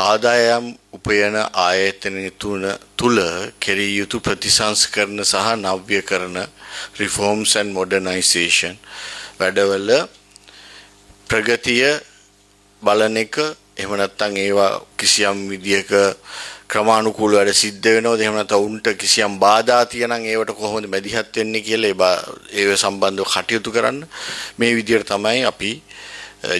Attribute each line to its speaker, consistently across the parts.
Speaker 1: ආදායම් උපයන ආයතන තුල කෙරෙහි යුතු ප්‍රතිසංස්කරණ සහ නව්‍යකරණ reforms and modernization වැඩවල ප්‍රගතිය බලන එක එහෙම නැත්නම් ඒවා කිසියම් විදියක ක්‍රමානුකූලව වැඩ සිද්ධ වෙනවද එහෙම නැත්නම් උන්ට කිසියම් බාධා තියෙනනම් ඒවට කොහොමද මැදිහත් වෙන්නේ කියලා ඒව සම්බන්ධව කටයුතු කරන්න මේ විදියට තමයි අපි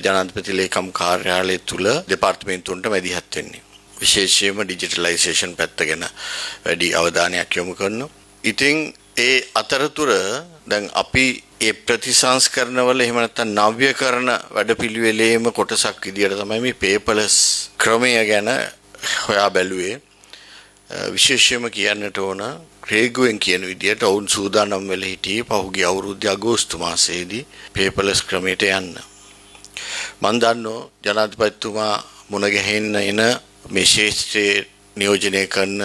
Speaker 1: ජනාධිපති ලේකම් කාර්යාලය තුල දෙපාර්තමේන්තුන්ට මැදිහත් වෙන්නේ. විශේෂයෙන්ම ඩිජිටලයිසේෂන් පැත්ත ගැන වැඩි අවධානයක් යොමු කරනවා. ඉතින් ඒ අතරතුර දැන් අපි ඒ ප්‍රතිසංස්කරණ වල එහෙම නැත්නම් නව්‍යකරණ වැඩපිළිවෙලේම කොටසක් විදියට තමයි මේ පේපර්ලස් ක්‍රමය ගැන හොයා බැලුවේ. විශේෂයෙන්ම කියන්නට ඕන රේගුවෙන් කියන විදියට ඔවුන් සූදානම් වෙලා හිටියේ පහුගිය අවුරුද්දේ අගෝස්තු මාසයේදී පේපර්ලස් ක්‍රමයට යන්න. මම දන්නවා ජනාධිපතිතුමා මුණ ගැහෙන්න එන මේ ශේෂ්ත්‍රයේ නියෝජනය කරන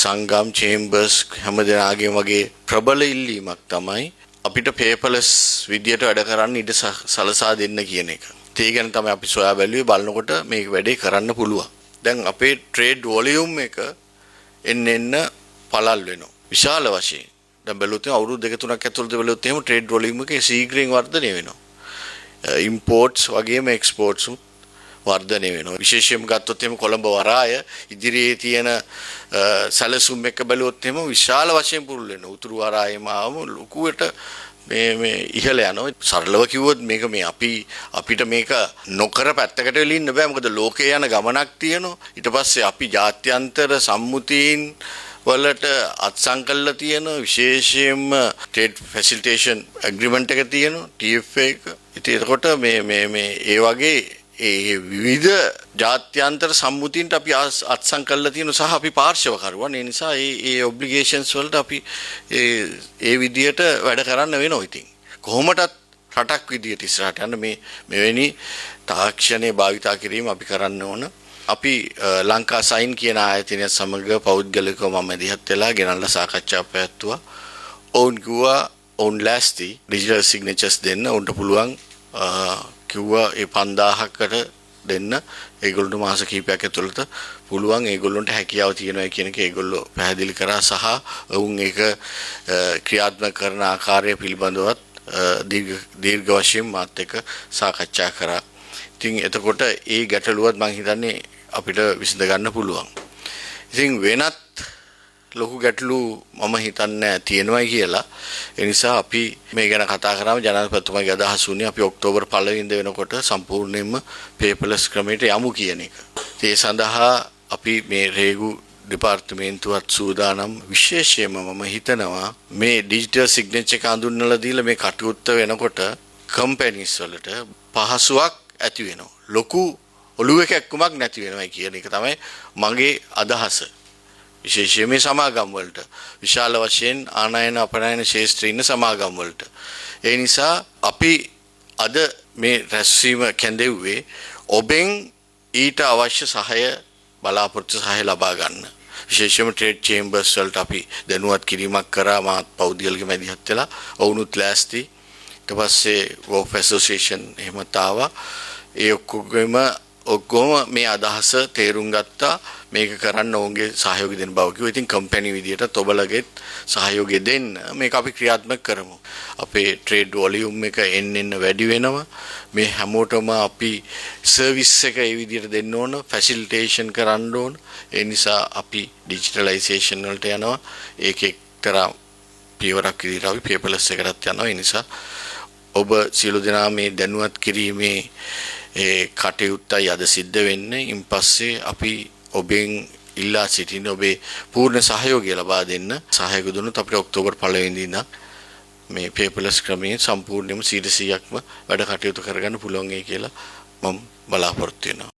Speaker 1: සංගම් චේම්බර්ස් හැමදෙනාගේම වගේ ප්‍රබල ඉල්ලීමක් තමයි අපිට පේපර්ලස් විදියට වැඩ කරන්න ඉඩ සලසා දෙන්න කියන එක. ඒ ගැන තමයි අපි සොයා බැලුවේ බලනකොට මේක වැඩේ කරන්න පුළුවන්. දැන් අපේ ට්‍රේඩ් වොලියුම් එක එන්න පළල් වෙනවා. විශාල වශයෙන්. දැන් බැලුවොත් අවුරුදු 2-3ක් ඇතුළත බැලුවොත් එහෙම ට්‍රේඩ් වොලියුම් එකේ ශීඝ්‍රයෙන් වර්ධනය වෙනවා. ඉම්පෝර්ට්ස් වගේම එක්ස්පෝර්ට්ස් වර්ධනය වෙනවා. විශේෂයෙන්ම ගත්තොත් එහෙම කොළඹ වරාය ඉදිරියේ තියෙන සැලසුම් එක බැලුවොත් එහෙම විශාල වශයෙන් පුරුල් වෙනවා. උතුරු වරායෙම ආවම ලොකුවට මේ ඉහළ යනවා. සරලව කිව්වොත් මේක මේ අපිට මේක නොකර පැත්තකට වෙලින්න බෑ. මොකද ලෝකේ යන ගමනක් තියෙනවා. ඊට පස්සේ අපි ජාත්‍යන්තර සම්මුතීන් වලට අත්සන් කරලා තියෙන විශේෂයෙන්ම ට්‍රේඩ් ෆැසිලිටේෂන් ඇග්‍රීමන්ට් එක තියෙනවා TFA එක. ඉතින් එතකොට මේ ඒ වගේ ඒ විවිධ ජාත්‍යන්තර සම්මුතියන්ට අපි අත්සන් කරලා තියෙන සහ අපි පාර්ශවකරුවන් ඒ නිසා ඒ ඔබ්ලිගේෂන්ස් වලට අපි ඒ විදියට වැඩ කරන්න වෙනවා. ඉතින් කොහොමදත් රටක් විදියට ඉස්සරහට යන්න මෙවැනි තාක්ෂණයේ භාවිතා කිරීම අපි කරන්න ඕන. අපි ලංකා සයින් කියන ආයතනය සමග පෞද්ගලිකව මම මැදිහත් වෙලා ගෙනල්ලා සාකච්ඡා පැවැත්තුවා. ඔවුන් කිව්වා ඔවුන් ලෑස්ති ඩිජිටල් සිග්නේචර්ස් දෙන්න. ඔවුන්ට පුළුවන් කිව්වා ඒ 5000කට දෙන්න. ඒගොල්ලන්ට මාස කිහිපයක් ඇතුළත පුළුවන් ඒගොල්ලන්ට හැකියාව තියෙනවා කියන එක ඒගොල්ලෝ පැහැදිලි කරා සහ ඔවුන් ඒක ක්‍රියාත්මක කරන ආකාරය පිළිබඳවත් දීර්ඝ වශයෙන් මාත් එක්ක සාකච්ඡා කරා. ඉතින් එතකොට ඒ ගැටලුවත් මම හිතන්නේ අපිට විසඳ ගන්න පුළුවන්. ඉතින් වෙනත් ලොකු ගැටලු මම හිතන්නේ තියෙනවායි කියලා. ඒ නිසා අපි මේ ගැන කතා කරාම ජනාධිපතිතුමාගේ අදහස් වුණේ අපි ඔක්තෝබර් 1 වෙනිදා වෙනකොට සම්පූර්ණයෙන්ම පේපර්ලස් ක්‍රමයට යමු කියන එක. ඒ සඳහා අපි මේ රේගු දෙපාර්තමේන්තුවත් සූදානම්. විශේෂයෙන්ම මම හිතනවා මේ ඩිජිටල් සිග්නේචර් එක හඳුන්වලා දීලා මේ කටයුත්ත වෙනකොට කම්පැනිස් වලට පහසුවක් ඇති වෙනවා. ලොකු ඔළුව එකක්කමක් නැති වෙනවා කියන එක තමයි මගේ අදහස. විශේෂයෙන් මේ සමාගම් වලට විශාල වශයෙන් ආනයන අපනයන ශේෂ්ත්‍රයේ ඉන්න සමාගම් වලට. ඒ නිසා අපි අද මේ රැස්වීම කැඳෙව්වේ ඔබෙන් ඊට අවශ්‍ය සහාය බලාපොරොත්තු සහාය ලබා ගන්න. විශේෂයෙන්ම ට්‍රේඩ් චේම්බර්ස් වලට අපි දැනුවත් කිරීමක් කරා. මාත් පෞද්ගලික මැදිහත් වෙලා ඔවුනුත් ලෑස්ති. ඊට පස්සේ වෝෆ් ඇසෝසියේෂන් එහෙමත් ආවා. ඒ ඔක්කොම මේ අදහස තේරුම් ගත්තා. මේක කරන්න ඔවුන්ගේ සහයෝගය දෙන්න බව කිව්වා. ඉතින් කම්පැනි විදියට ඔබලගෙත් සහයෝගය දෙන්න මේක අපි ක්‍රියාත්මක කරමු. අපේ ට්‍රේඩ් වොලියුම් එක එන්න වැඩි වෙනවා. මේ හැමෝටම අපි සර්විස් එක ඒ විදියට දෙන්න ඕන, ෆැසිලිටේෂන් කරන්න ඕන. ඒ නිසා අපි ඩිජිටලයිසේෂන් වලට යනවා. ඒක එක්තරා පියවරක් විදියට අපි පේපර්ලස් එකකට යනවා. ඒ නිසා ඔබ සියලු දෙනා මේ දැනුවත් කිරීමේ ඒ කටයුත්තයි අද සිද්ධ වෙන්නේ. ඉන්පස්සේ අපි ඔබෙන් ඉල්ලා සිටින ඔබේ පූර්ණ සහයෝගය ලබා දෙන්න. සහයෝග දුන්නොත් අපිට ඔක්තෝබර් 1 වෙනිදා මේ පේපර්ලස් ක්‍රමයේ සම්පූර්ණයෙන්ම 100%ක්ම වැඩ කටයුතු කරගන්න පුළුවන් කියලා මම බලාපොරොත්තු වෙනවා.